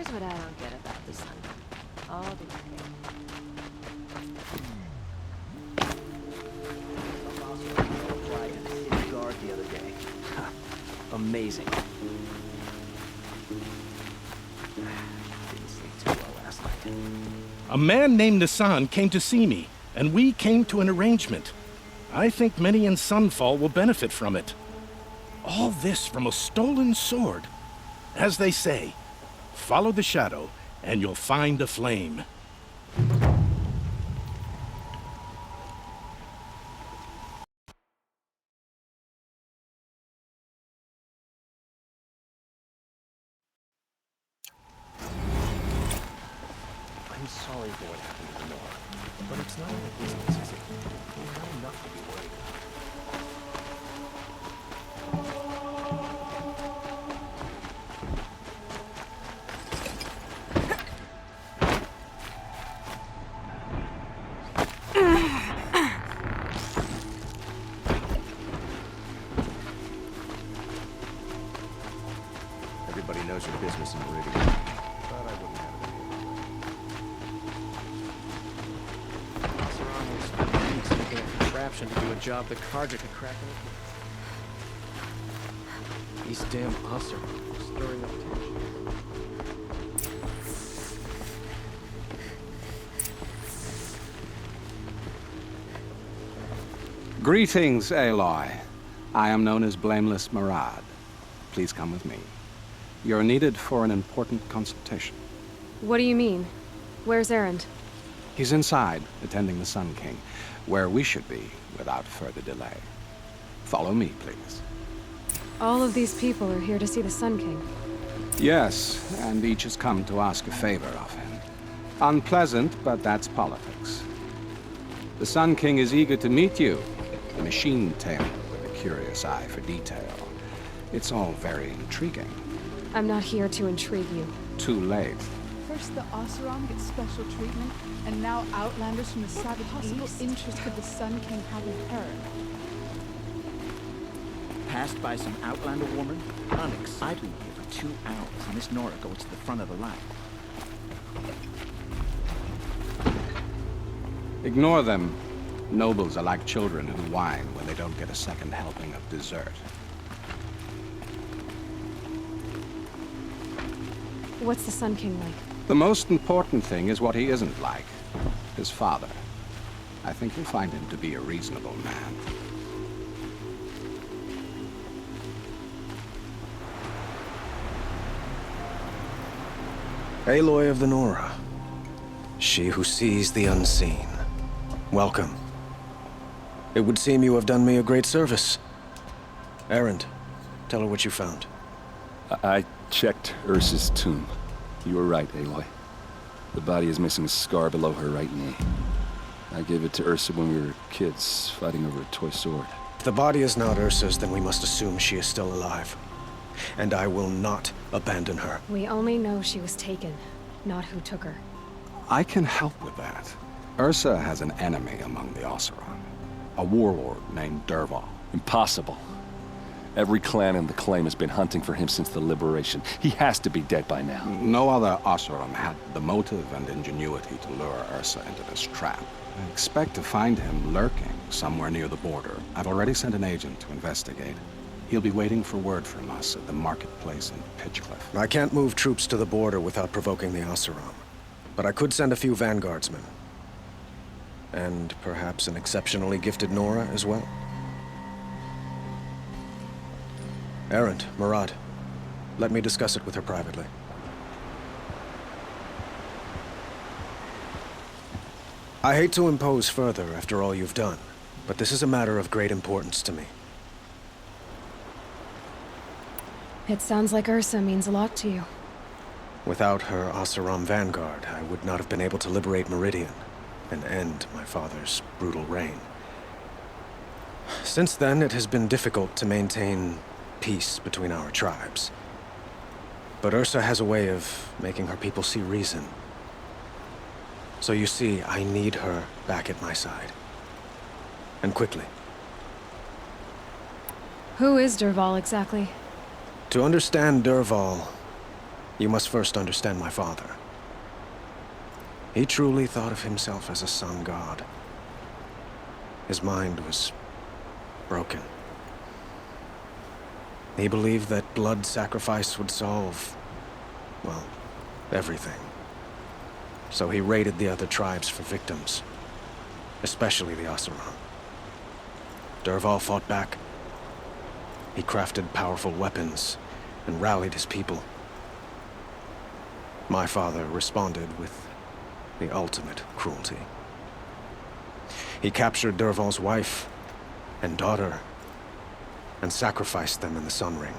Here's what I don't get about the sun. All the guard the other day. Amazing. Didn't sleep too well last night. A man named Nassan came to see me, and we came to an arrangement. I think many in Sunfall will benefit from it. All this from a stolen sword. As they say, follow the shadow, and you'll find a flame. I'm sorry for what happened to Nora, but it's not in the business, is it? We've got enough to be worried about. Everybody knows your business in Meridian, but I wouldn't have it any other way. Oseram will spend weeks making a contraption to do a job the Karja could crack open. These damn Oseram stirring up tension. Greetings, Aloy. I am known as Blameless Murad. Please come with me. You're needed for an important consultation. What do you mean? Where's Erend? He's inside, attending the Sun King, where we should be without further delay. Follow me, please. All of these people are here to see the Sun King. Yes, and each has come to ask a favor of him. Unpleasant, but that's politics. The Sun King is eager to meet you, a machine tamer with a curious eye for detail. It's all very intriguing. I'm not here to intrigue you. Too late. First the Oseram get special treatment, and now outlanders from the Savage Possible interest could the Sun King have in her? Passed by some outlander woman? Onyx, I've been here for 2 hours, and this Nora goes to the front of the line. Ignore them. Nobles are like children who whine when they don't get a second helping of dessert. What's the Sun King like? The most important thing is what he isn't like. His father. I think you'll find him to be a reasonable man. Aloy of the Nora. She who sees the unseen. Welcome. It would seem you have done me a great service. Erend, tell her what you found. I checked Ursa's tomb. You were right, Aloy. The body is missing a scar below her right knee. I gave it to Ursa when we were kids, fighting over a toy sword. If the body is not Ursa's, then we must assume she is still alive. And I will not abandon her. We only know she was taken, not who took her. I can help with that. Ursa has an enemy among the Oseram. A warlord named Dervahl. Impossible. Every clan in the claim has been hunting for him since the liberation. He has to be dead by now. No other Oseram had the motive and ingenuity to lure Ursa into this trap. I expect to find him lurking somewhere near the border. I've already sent an agent to investigate. He'll be waiting for word from us at the marketplace in Pitchcliff. I can't move troops to the border without provoking the Oseram. But I could send a few vanguardsmen. And perhaps an exceptionally gifted Nora as well. Erend, Murad, let me discuss it with her privately. I hate to impose further after all you've done, but this is a matter of great importance to me. It sounds like Ursa means a lot to you. Without her Oseram vanguard, I would not have been able to liberate Meridian and end my father's brutal reign. Since then, it has been difficult to maintain peace between our tribes. But Ursa has a way of making her people see reason. So you see, I need her back at my side. And quickly. Who is Dervahl exactly? To understand Dervahl, You must first understand my father. He truly thought of himself as a sun god. His mind was broken. He believed that blood sacrifice would solve, well, everything. So he raided the other tribes for victims, especially the Oseram. Dervahl fought back. He crafted powerful weapons and rallied his people. My father responded with the ultimate cruelty. He captured Dervahl's wife and daughter and sacrificed them in the Sun Ring.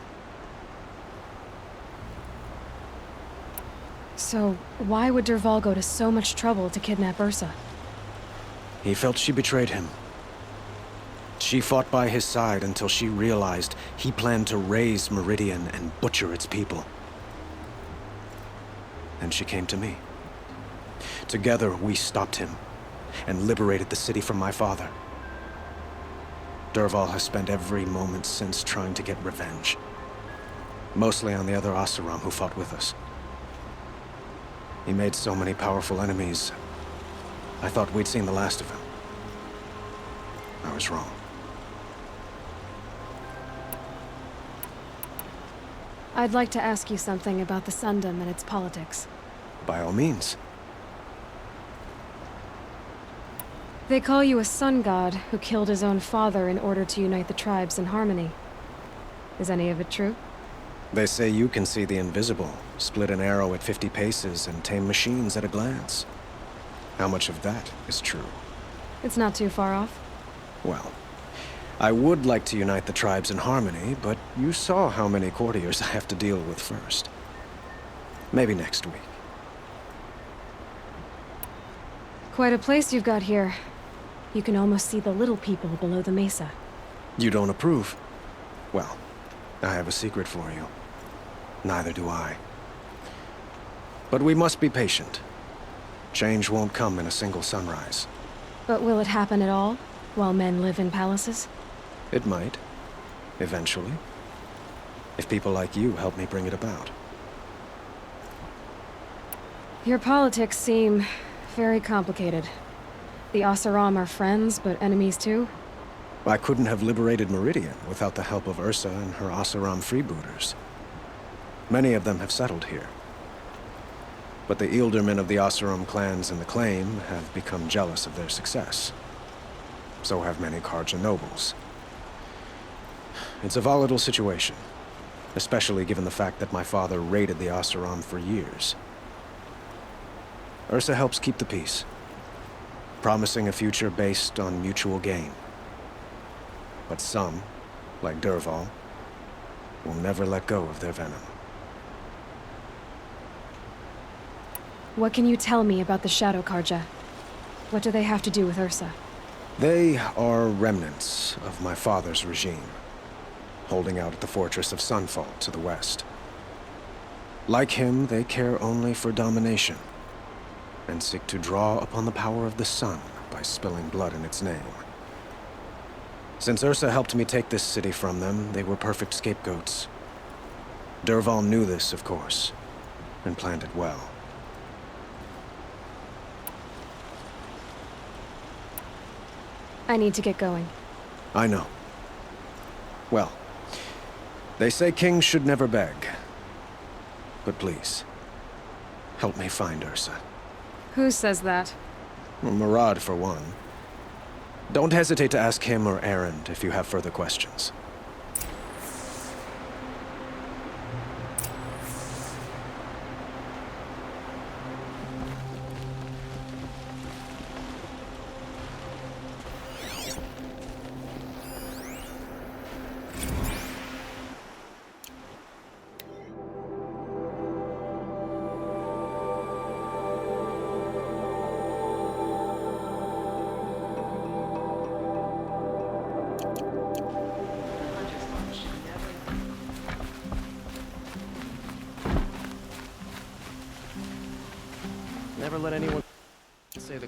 So, why would Dervahl go to so much trouble to kidnap Ursa? He felt she betrayed him. She fought by his side until she realized he planned to raise Meridian and butcher its people. And she came to me. Together, we stopped him and liberated the city from my father. Dervahl has spent every moment since trying to get revenge. Mostly on the other Oseram who fought with us. He made so many powerful enemies, I thought we'd seen the last of him. I was wrong. I'd like to ask you something about the Sundom and its politics. By all means. They call you a sun god who killed his own father in order to unite the tribes in harmony. Is any of it true? They say you can see the invisible, split an arrow at 50 paces, and tame machines at a glance. How much of that is true? It's not too far off. Well, I would like to unite the tribes in harmony, but you saw how many courtiers I have to deal with first. Maybe next week. Quite a place you've got here. You can almost see the little people below the mesa. You don't approve? Well, I have a secret for you. Neither do I. But we must be patient. Change won't come in a single sunrise. But will it happen at all, while men live in palaces? It might. Eventually. If people like you help me bring it about. Your politics seem very complicated. The Oseram are friends, but enemies too? I couldn't have liberated Meridian without the help of Ursa and her Oseram freebooters. Many of them have settled here. But the ealdormen of the Oseram clans in the claim have become jealous of their success. So have many Karja nobles. It's a volatile situation, especially given the fact that my father raided the Oseram for years. Ursa helps keep the peace, promising a future based on mutual gain. But some, like Dervahl, will never let go of their venom. What can you tell me about the Shadow Karja? What do they have to do with Ursa? They are remnants of my father's regime, holding out at the fortress of Sunfall to the west. Like him, they care only for domination, and seek to draw upon the power of the sun by spilling blood in its name. Since Ursa helped me take this city from them, they were perfect scapegoats. Dervahl knew this, of course, and planned it well. I need to get going. I know. Well, they say kings should never beg. But please, help me find Ursa. Who says that? Murad, for one. Don't hesitate to ask him or Erend if you have further questions. Never let anyone say the...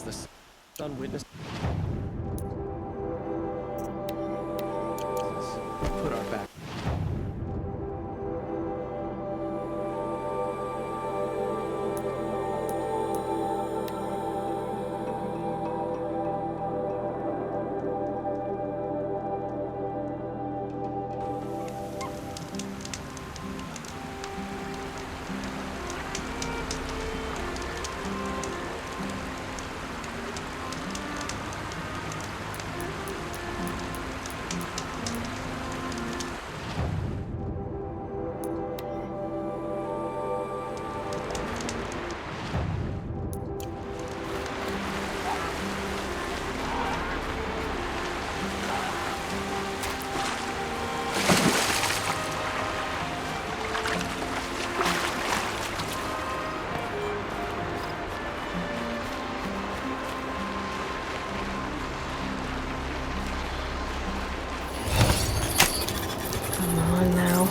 Has the sun witnessed? Put our back. Come on now.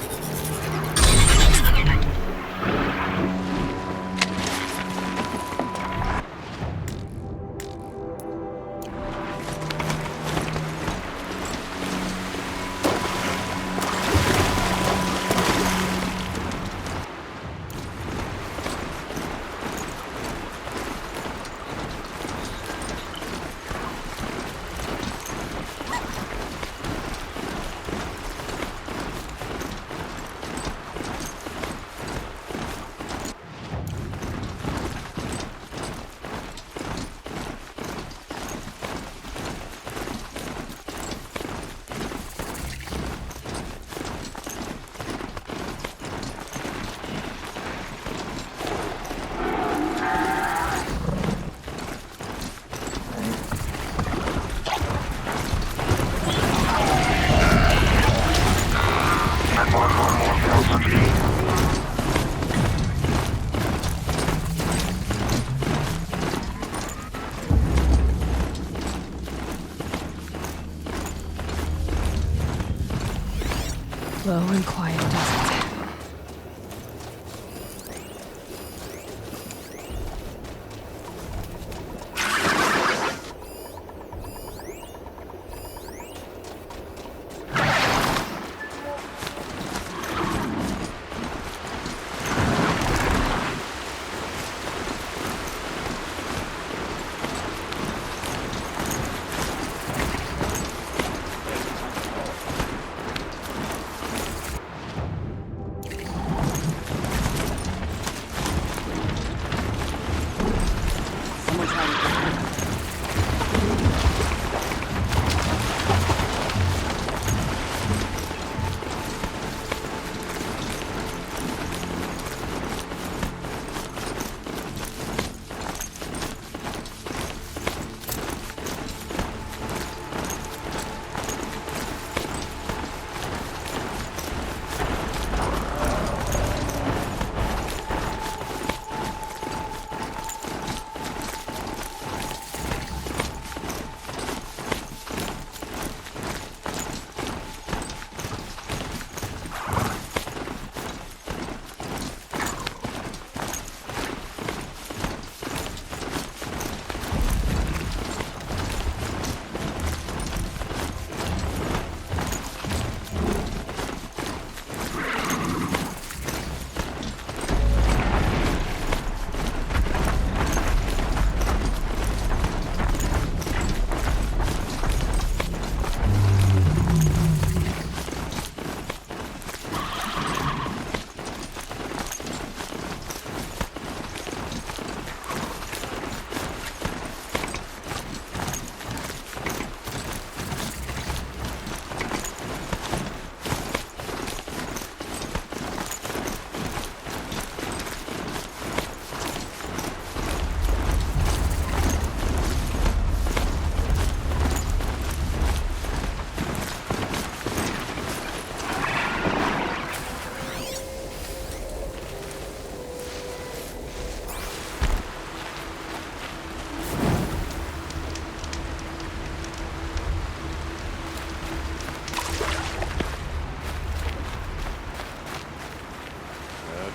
Low and quiet, doesn't it?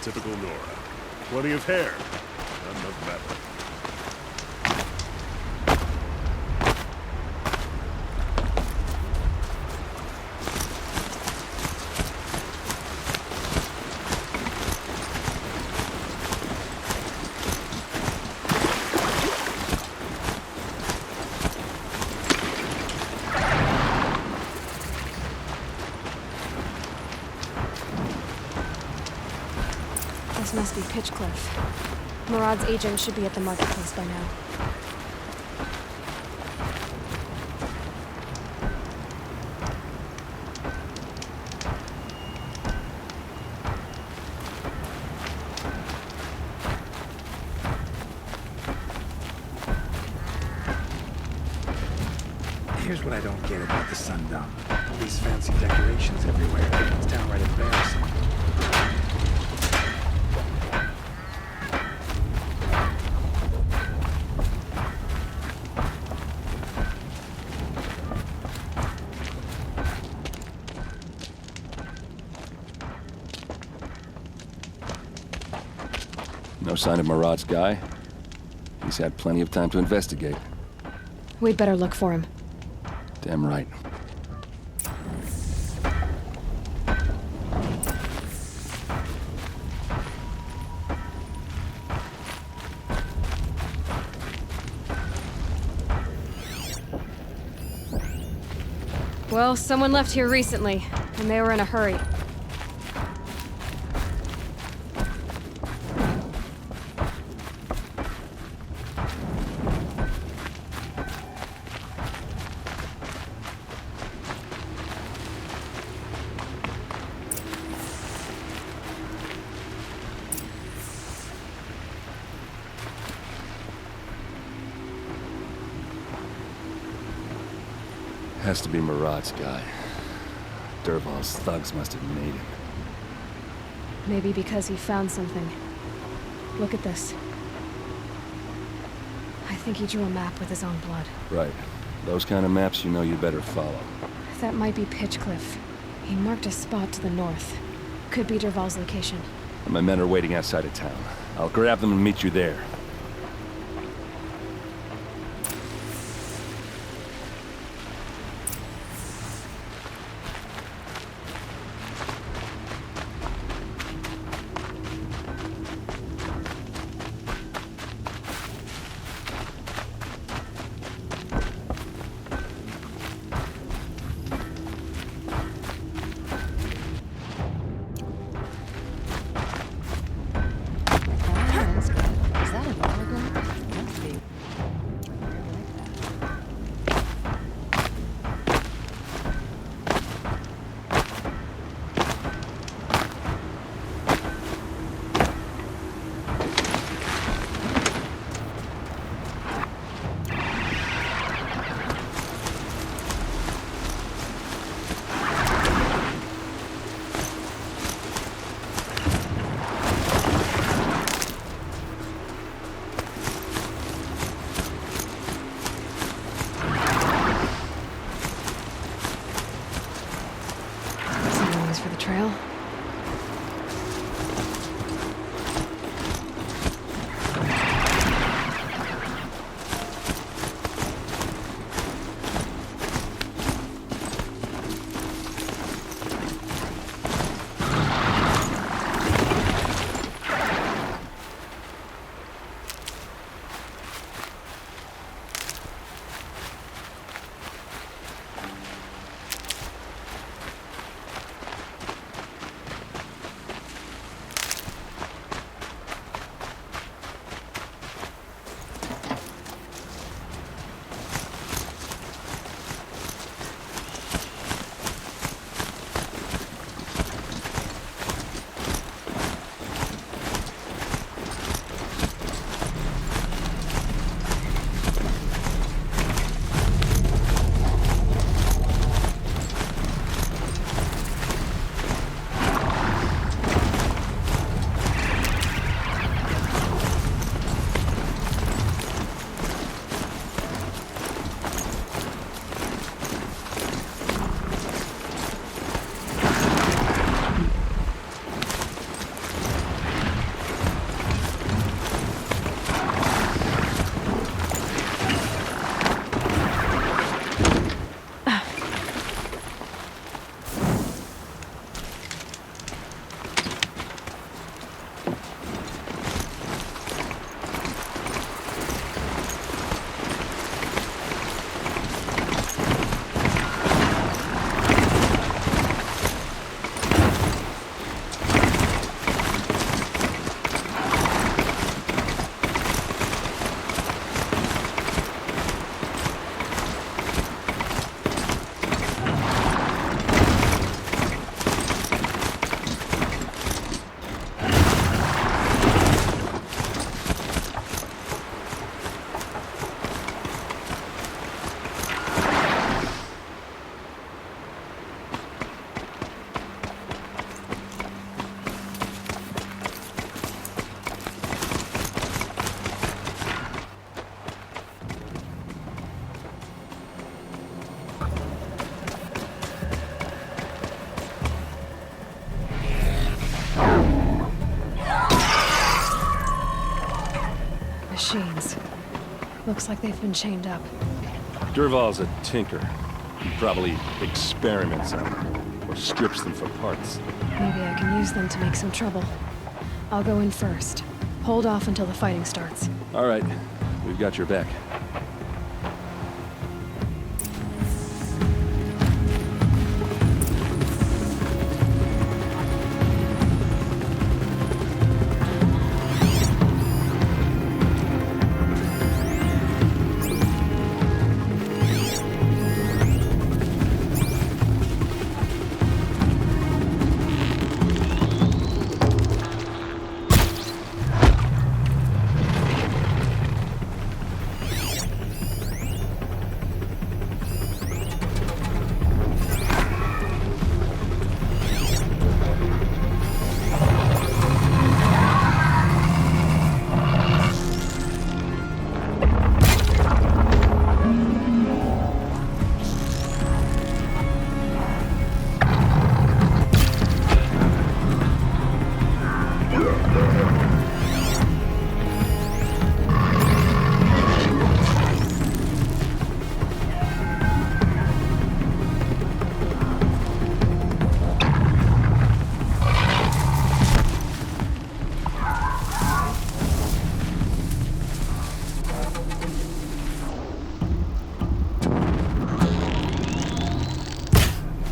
Typical Nora. Plenty of hair. None of metal. must be Pitchcliff. Murad's agent should be at the marketplace by now. Here's what I don't get about the Sundom. All these fancy decorations everywhere. It's downright embarrassing. No sign of Murad's guy? He's had plenty of time to investigate. We'd better look for him. Damn right. Well, someone left here recently, and they were in a hurry. Has to be Murad's guy. Dervahl's thugs must have made him. Maybe because he found something. Look at this. I think he drew a map with his own blood. Right. Those kind of maps you know you better follow. That might be Pitchcliff. He marked a spot to the north. Could be Dervahl's location. My men are waiting outside of town. I'll grab them and meet you there. That's good. Is that a Looks like they've been chained up. Durval's a tinker. He probably experiments on them, or strips them for parts. Maybe I can use them to make some trouble. I'll go in first. Hold off until the fighting starts. All right, we've got your back.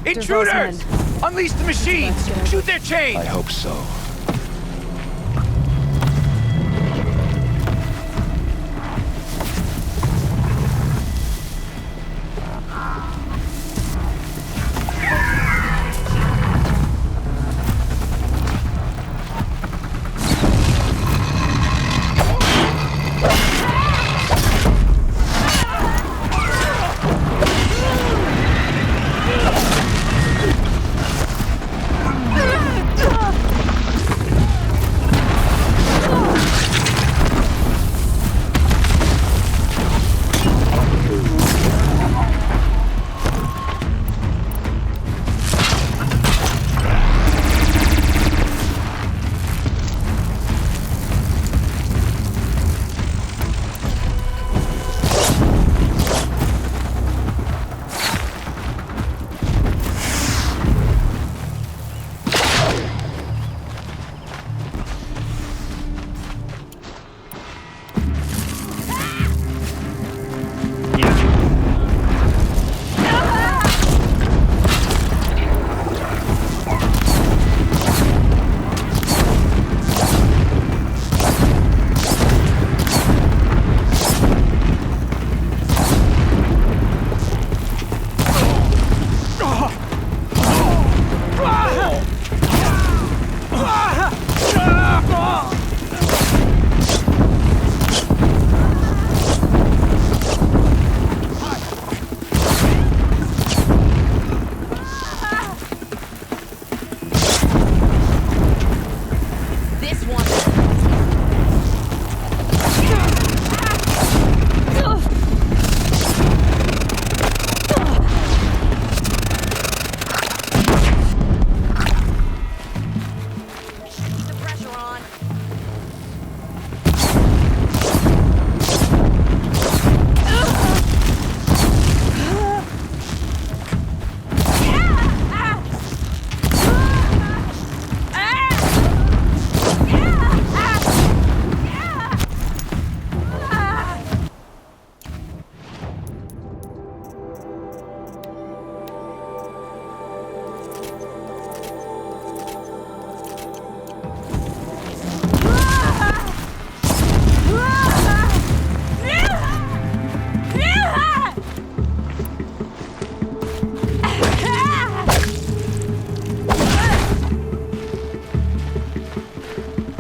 Intruders! Unleash the machines! Shoot their chains! I hope so.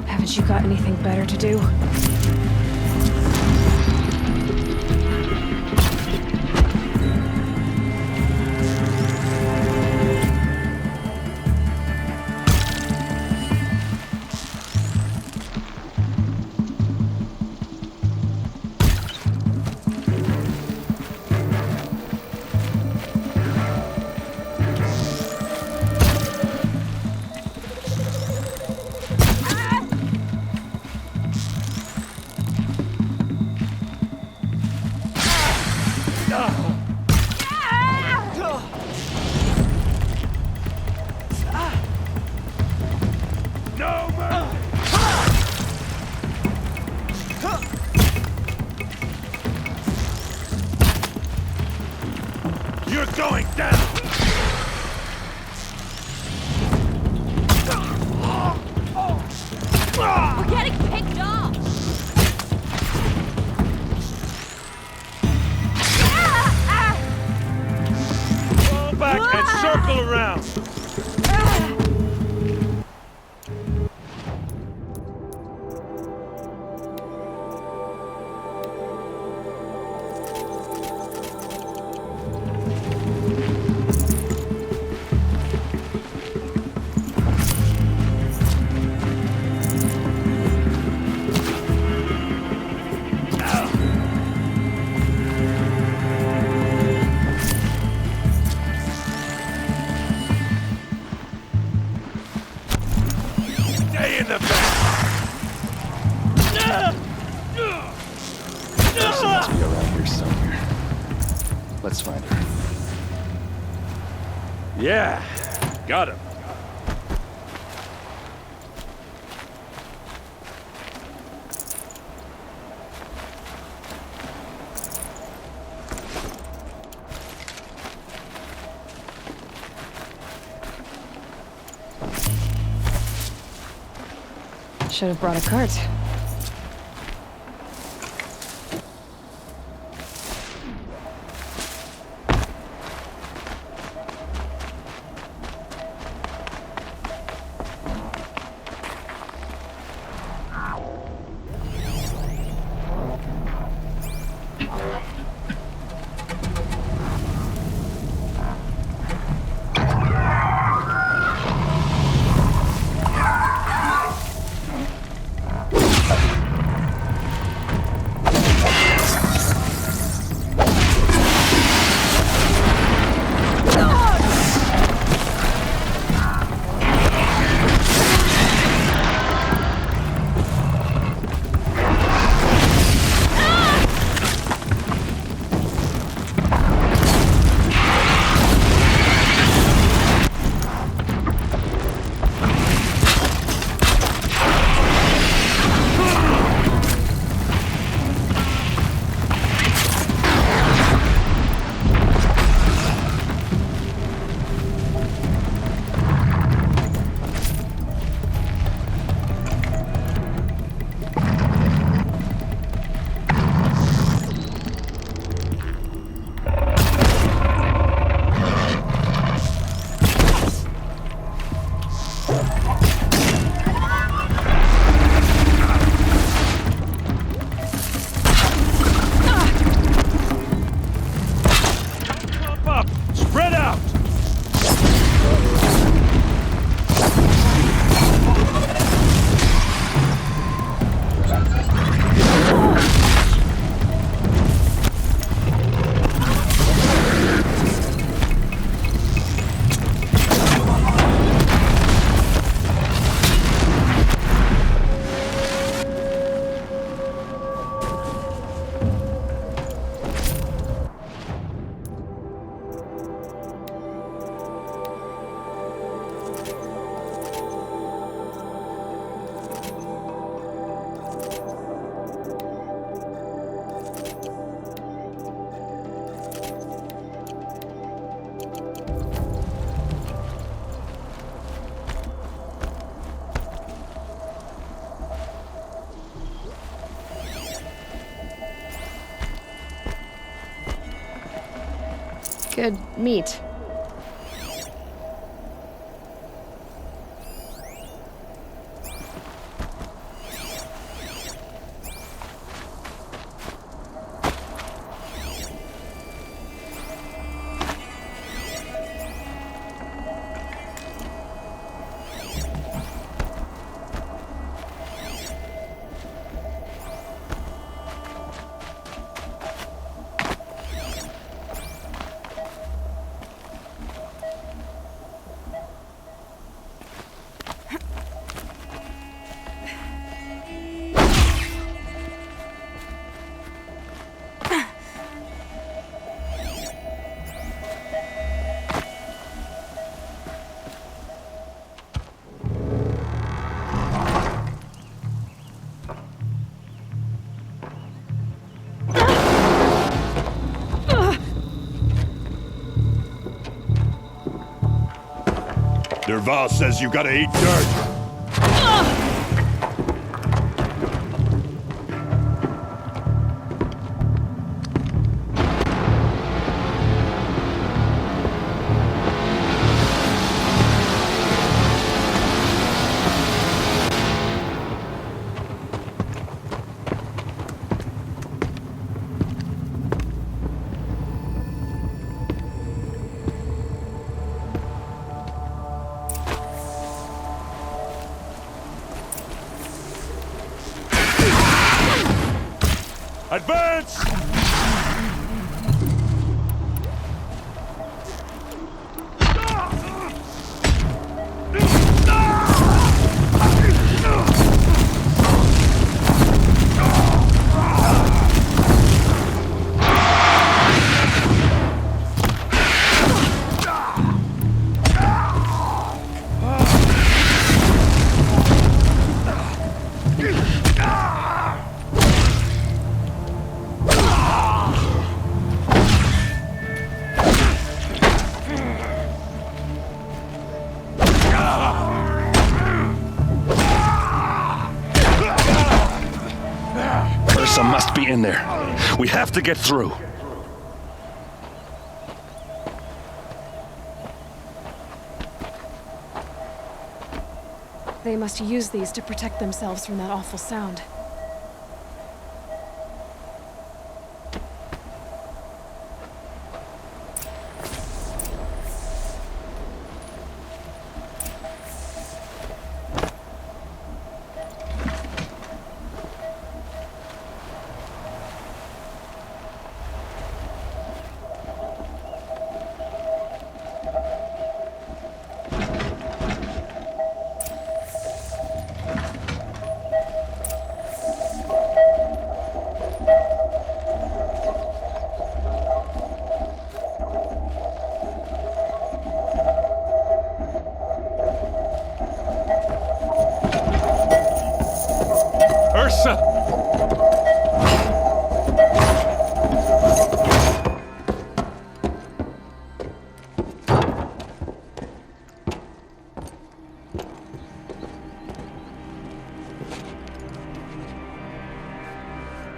Haven't you got anything better to do? No mercy! You're going down! We're getting picked off! Fall back and circle around! Stay in the back! She must be around here somewhere. Let's find her. Yeah, got him. Should have brought a cart. Good meat. Derval says you gotta eat dirt. Advance! Ursa must be in there. We have to get through. They must use these to protect themselves from that awful sound. Ursa!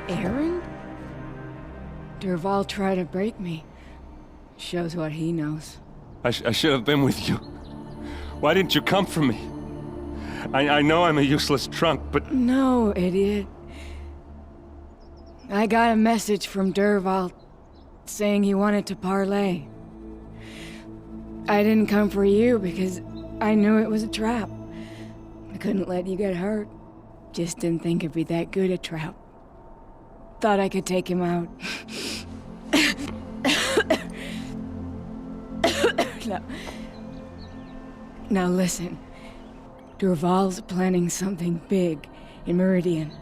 Aaron? Derval tried to break me. Shows what he knows. I should have been with you. Why didn't you come for me? I know I'm a useless trunk, but... No, idiot. I got a message from Derval saying he wanted to parlay. I didn't come for you because I knew it was a trap. I couldn't let you get hurt. Just didn't think it'd be that good a trap. Thought I could take him out. Now listen. Derval's planning something big in Meridian.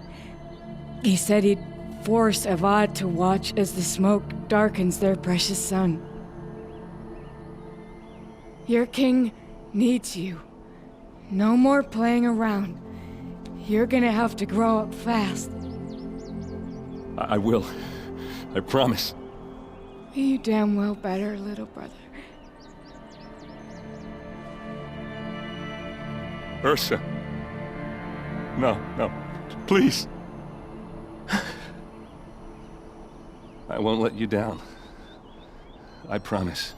He said he'd force Avad to watch as the smoke darkens their precious sun. Your king needs you. No more playing around. You're gonna have to grow up fast. I will. I promise. You damn well better, little brother. Ursa. No, please. I won't let you down. I promise.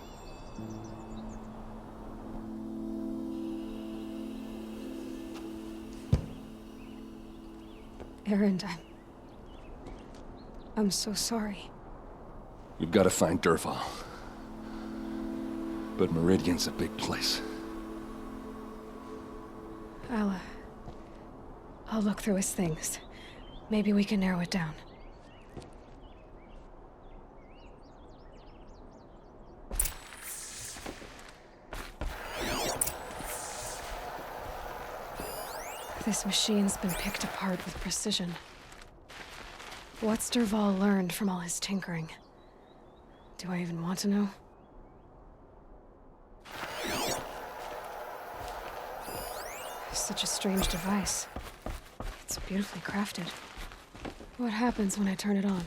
Aaron, I'm so sorry. You've got to find Derval. But Meridian's a big place. I'll look through his things. Maybe we can narrow it down. This machine's been picked apart with precision. What's Derval learned from all his tinkering? Do I even want to know? Such a strange device. It's beautifully crafted. What happens when I turn it on?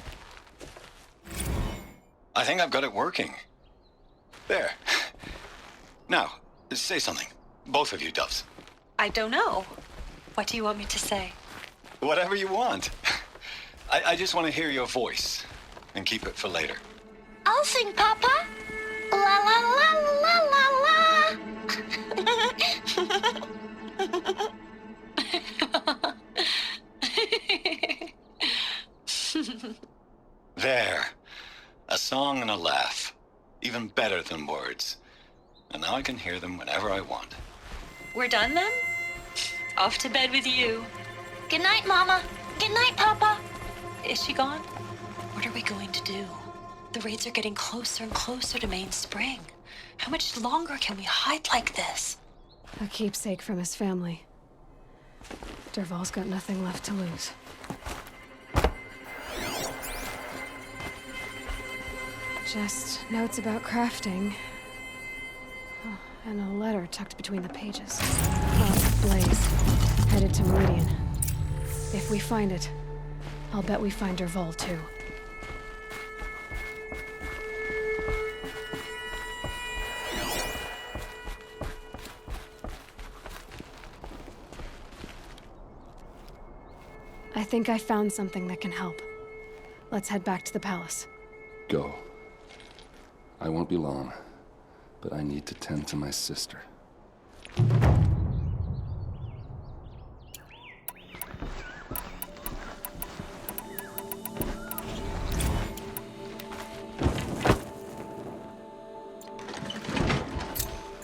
I think I've got it working. There. Now, say something. Both of you, Doves. I don't know. What do you want me to say? Whatever you want. I just want to hear your voice and keep it for later. I'll sing, Papa. La la la la la la. There. A song and a laugh. Even better than words. And now I can hear them whenever I want. We're done then? Off to bed with you. Good night, Mama. Good night, Papa. Is she gone? What are we going to do? The raids are getting closer and closer to Main Spring. How much longer can we hide like this? A keepsake from his family. Dervahl's got nothing left to lose. Just notes about crafting. Oh, and a letter tucked between the pages. Oh, Blaze. Headed to Meridian. If we find it, I'll bet we find Dervahl too. I think I found something that can help. Let's head back to the palace. Go. I won't be long, but I need to tend to my sister.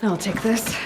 I'll take this.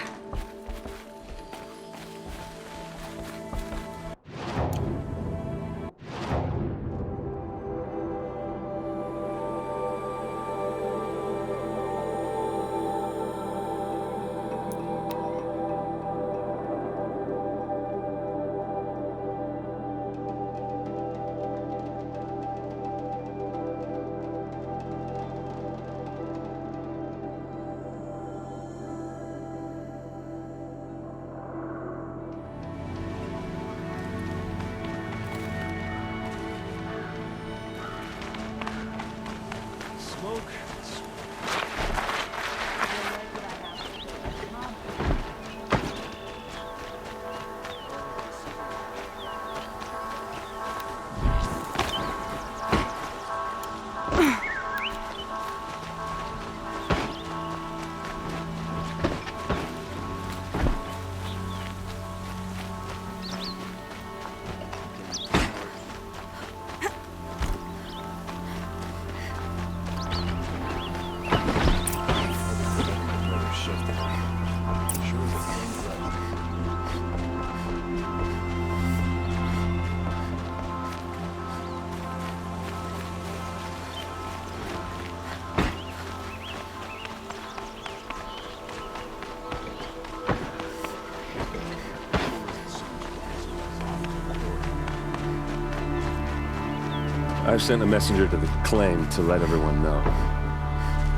I've sent a messenger to the claim to let everyone know.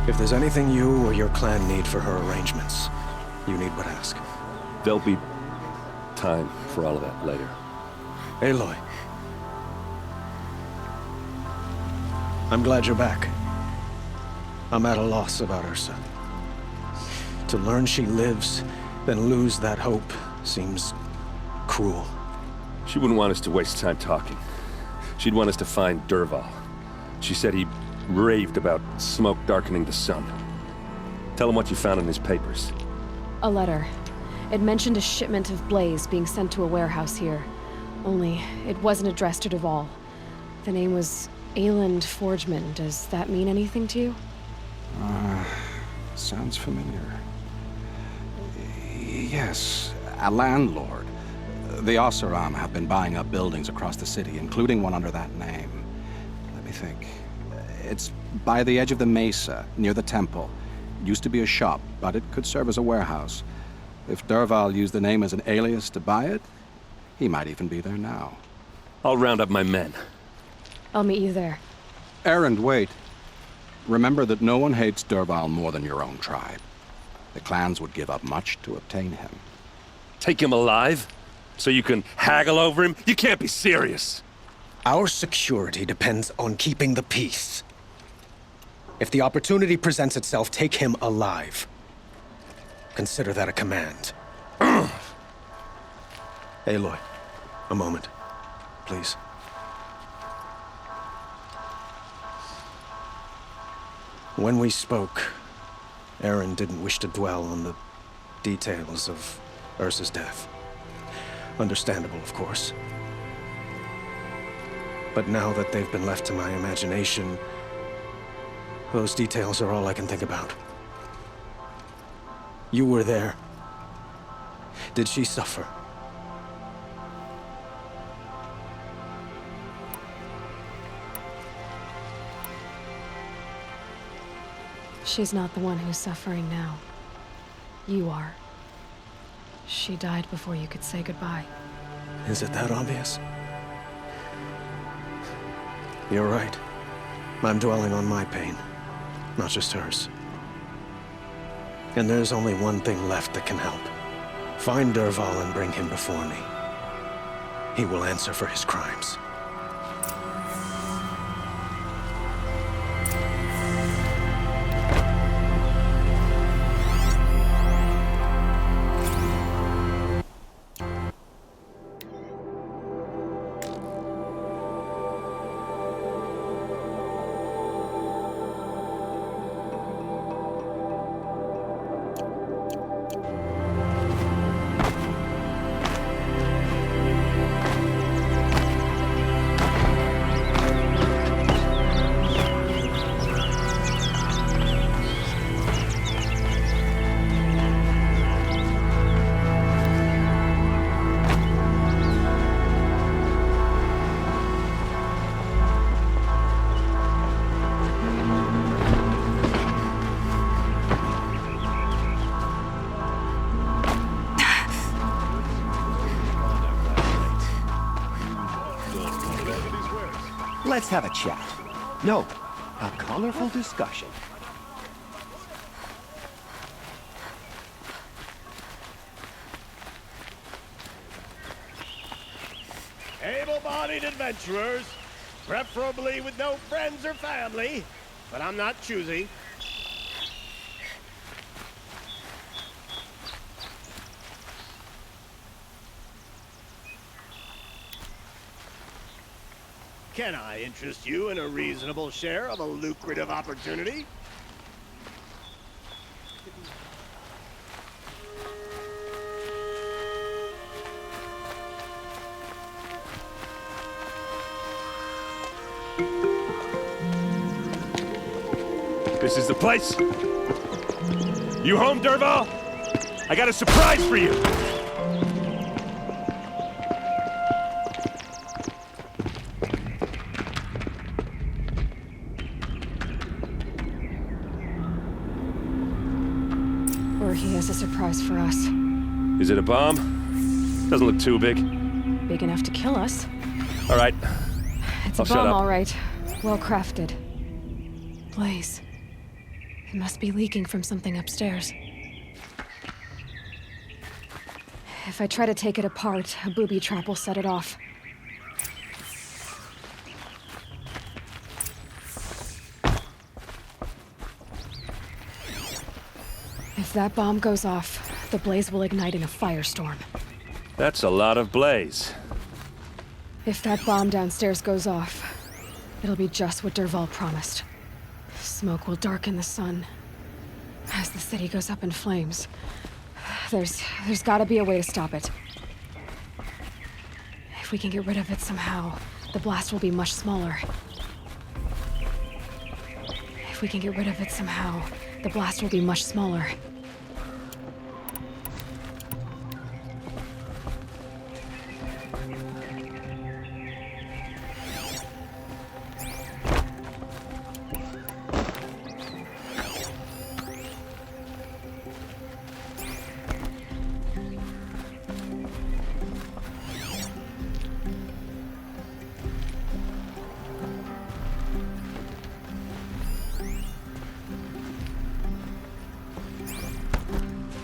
If there's anything you or your clan need for her arrangements, you need but ask. There'll be time for all of that later. Aloy. I'm glad you're back. I'm at a loss about Ursa. To learn she lives, then lose that hope, seems cruel. She wouldn't want us to waste time talking. She'd want us to find Dervahl. She said he raved about smoke darkening the sun. Tell him what you found in his papers. A letter. It mentioned a shipment of Blaze being sent to a warehouse here. Only, it wasn't addressed to Dervahl. The name was Ayland Forgeman. Does that mean anything to you? Sounds familiar. Yes, a landlord. The Oseram have been buying up buildings across the city, including one under that name. Let me think. It's by the edge of the mesa, near the temple. It used to be a shop, but it could serve as a warehouse. If Dervahl used the name as an alias to buy it, he might even be there now. I'll round up my men. I'll meet you there. Erend, wait. Remember that no one hates Dervahl more than your own tribe. The clans would give up much to obtain him. Take him alive? So you can haggle over him? You can't be serious. Our security depends on keeping the peace. If the opportunity presents itself, take him alive. Consider that a command. Aloy, a moment, please. When we spoke, Aaron didn't wish to dwell on the details of Ursa's death. Understandable, of course. But now that they've been left to my imagination, those details are all I can think about. You were there. Did she suffer? She's not the one who's suffering now. You are. She died before you could say goodbye. Is it that obvious? You're right. I'm dwelling on my pain, not just hers. And there's only one thing left that can help. Find Dervahl and bring him before me. He will answer for his crimes. Let's have a chat. No, a colorful discussion. Able-bodied adventurers, preferably with no friends or family, but I'm not choosy. Can I interest you in a reasonable share of a lucrative opportunity? This is the place. You home, Dervahl? I got a surprise for you. Or he has a surprise for us. Is it a bomb? Doesn't look too big. Big enough to kill us. All right. It's I'll a shut bomb, up. all right. Well crafted. Blaze. It must be leaking from something upstairs. If I try to take it apart, a booby trap will set it off. If that bomb goes off, the blaze will ignite in a firestorm. That's a lot of blaze. If that bomb downstairs goes off, it'll be just what Dervahl promised. Smoke will darken the sun as the city goes up in flames. There's gotta be a way to stop it. If we can get rid of it somehow, the blast will be much smaller. If we can get rid of it somehow, the blast will be much smaller.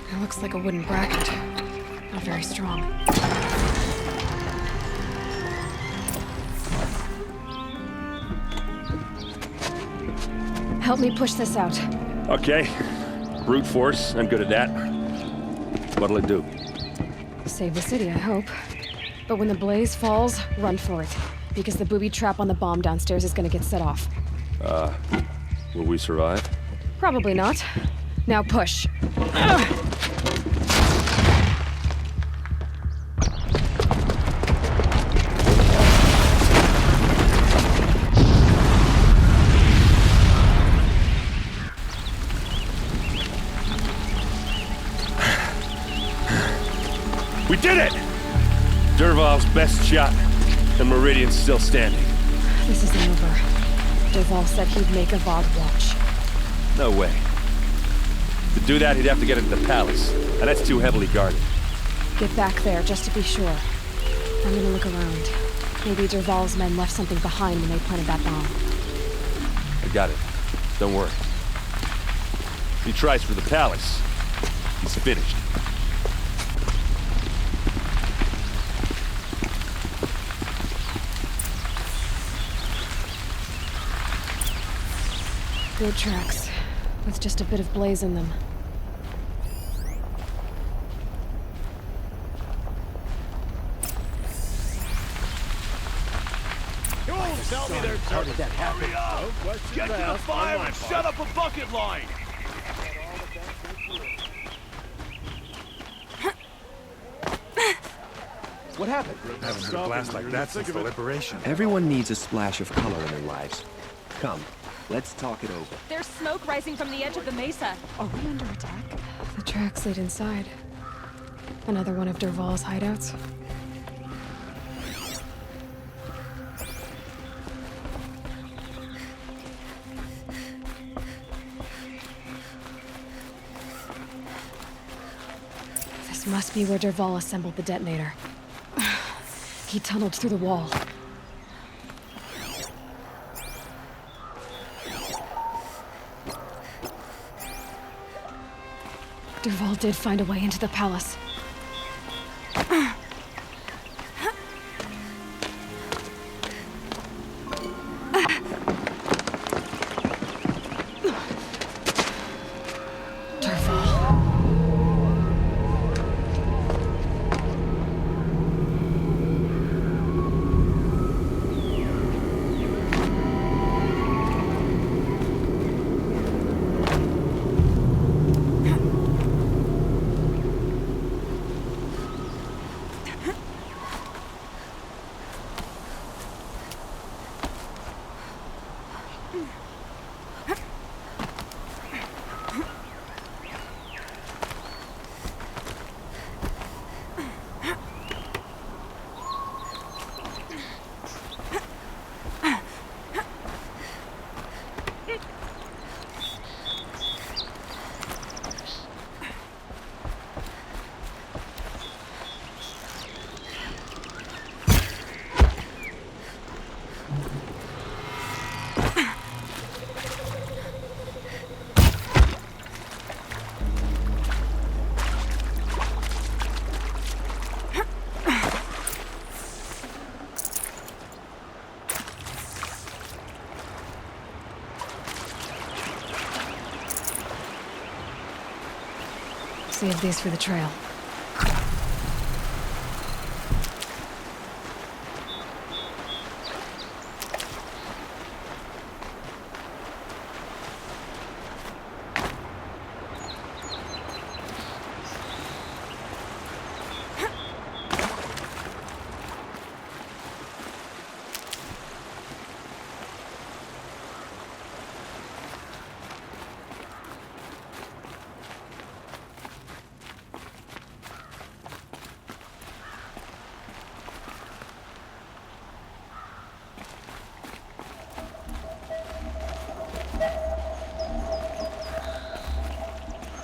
It looks like a wooden bracket. Not very strong. Help me push this out. Okay. Brute force. I'm good at that. What'll it do? Save the city, I hope. But when the blaze falls, run for it. Because the booby trap on the bomb downstairs is gonna get set off. Will we survive? Probably not. Now push. We did it! Dervahl's best shot, and Meridian's still standing. This isn't over. Dervahl said he'd make Avad watch. No way. To do that, he'd have to get into the palace, and that's too heavily guarded. Get back there, just to be sure. I'm gonna look around. Maybe Dervahl's men left something behind when they planted that bomb. I got it. Don't worry. If he tries for the palace, he's finished. Good tracks, with just a bit of blaze in them. Tell me there's How did that happen? no questions Get to the asked fire on my and part. shut up a bucket line! What happened? Haven't heard a blast like that since the liberation. Everyone needs a splash of color in their lives. Come, let's talk it over. There's smoke rising from the edge of the mesa. Are we under attack? The tracks lead inside. Another one of Dervahl's hideouts. This must be where Dervahl assembled the detonator. He tunneled through the wall. Dervahl did find a way into the palace. Save these for the trail.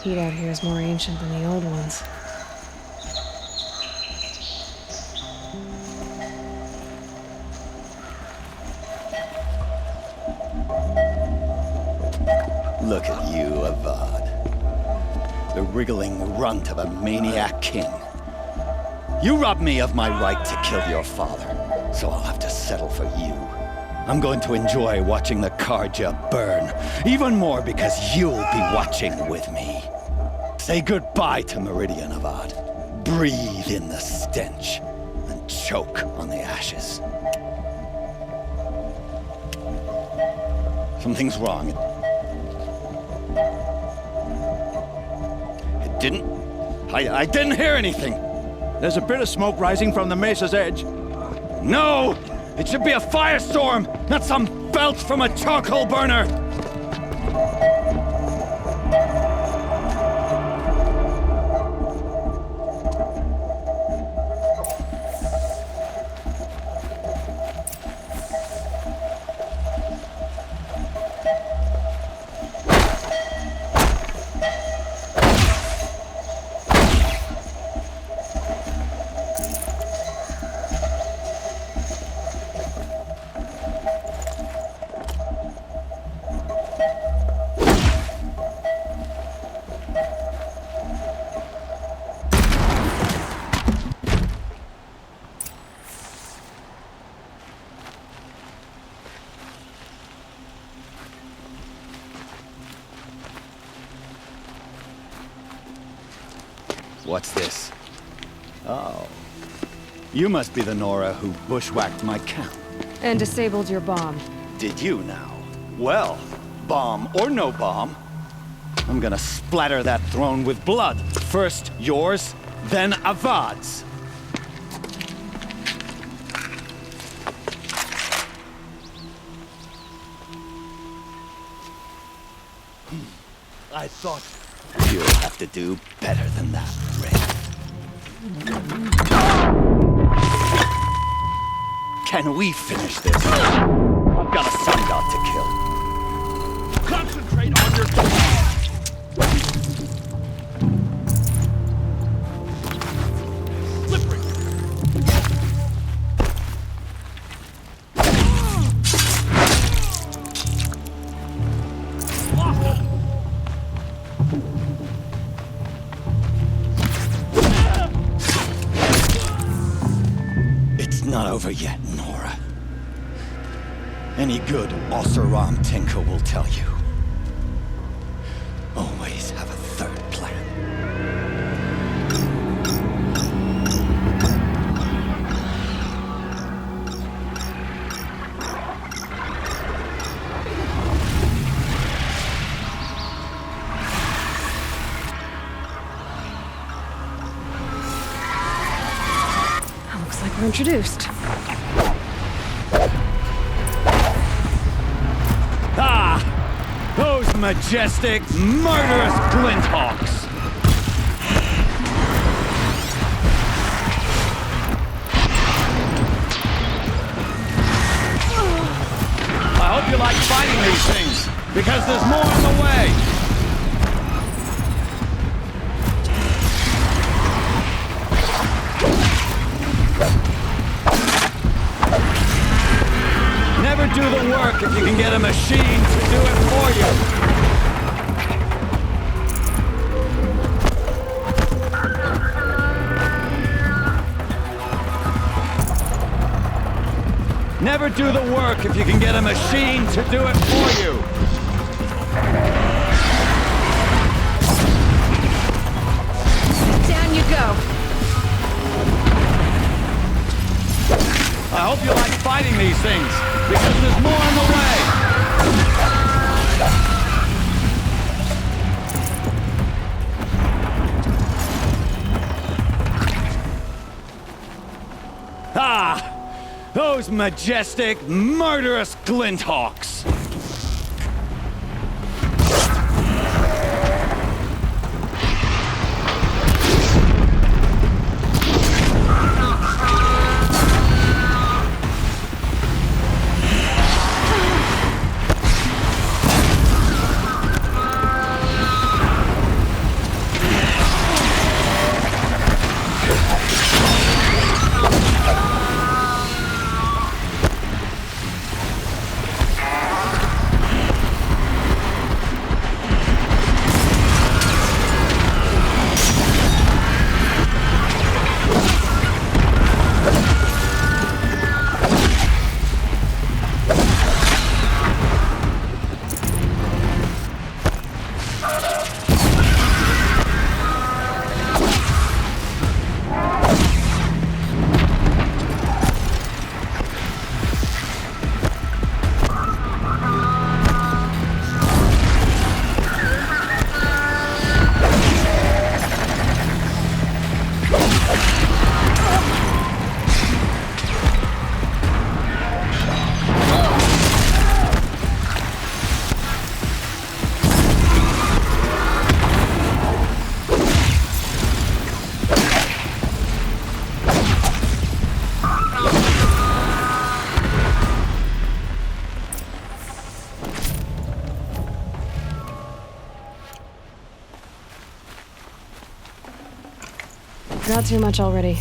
Heat out here is more ancient than the old ones. Look at you, Avad. The wriggling runt of a maniac king. You robbed me of my right to kill your father, so I'll have to settle for you. I'm going to enjoy watching the Karja burn, even more because you'll be watching with me. Say goodbye to Meridian, Avad. Breathe in the stench, and choke on the ashes. Something's wrong. It didn't... I didn't hear anything. There's a bit of smoke rising from the mesa's edge. No! It should be a firestorm, not some belch from a charcoal burner! What's this? Oh. You must be the Nora who bushwhacked my camp. And disabled your bomb. Did you now? Well, bomb or no bomb, I'm gonna splatter that throne with blood. First yours, then Avad's. I thought... You'll have to do better than that, Rever. Can we finish this? I've got a sun god to kill. Concentrate on your... Slippery! It's not over yet, Nora. Any good Oseram tinker will tell you. Always have a third plan. Looks like we're introduced. Ah! Those majestic, murderous glinthawks! I hope you like fighting these things, because there's more on the way! Never do the work if you can get a machine to do it for you. Never do the work if you can get a machine to do it for you. Down you go. I hope you like fighting these things, because there's more on the way! Ah! Those majestic, murderous glinthawks! Got too much already.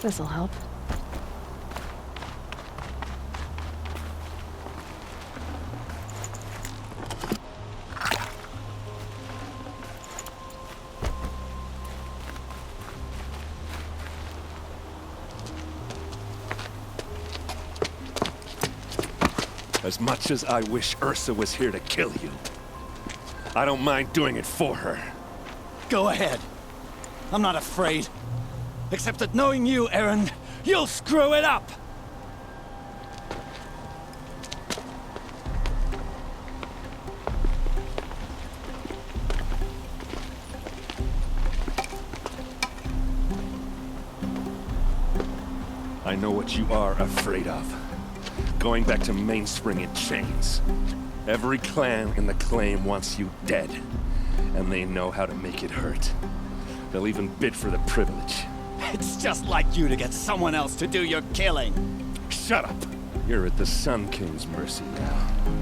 This'll help. As much as I wish Ursa was here to kill you, I don't mind doing it for her. Go ahead. I'm not afraid. Except that knowing you, Aaron, you'll screw it up! I know what you are afraid of. Going back to Mainspring in chains. Every clan in the claim wants you dead. And they know how to make it hurt. They'll even bid for the privilege. It's just like you to get someone else to do your killing. Shut up! You're at the Sun King's mercy now.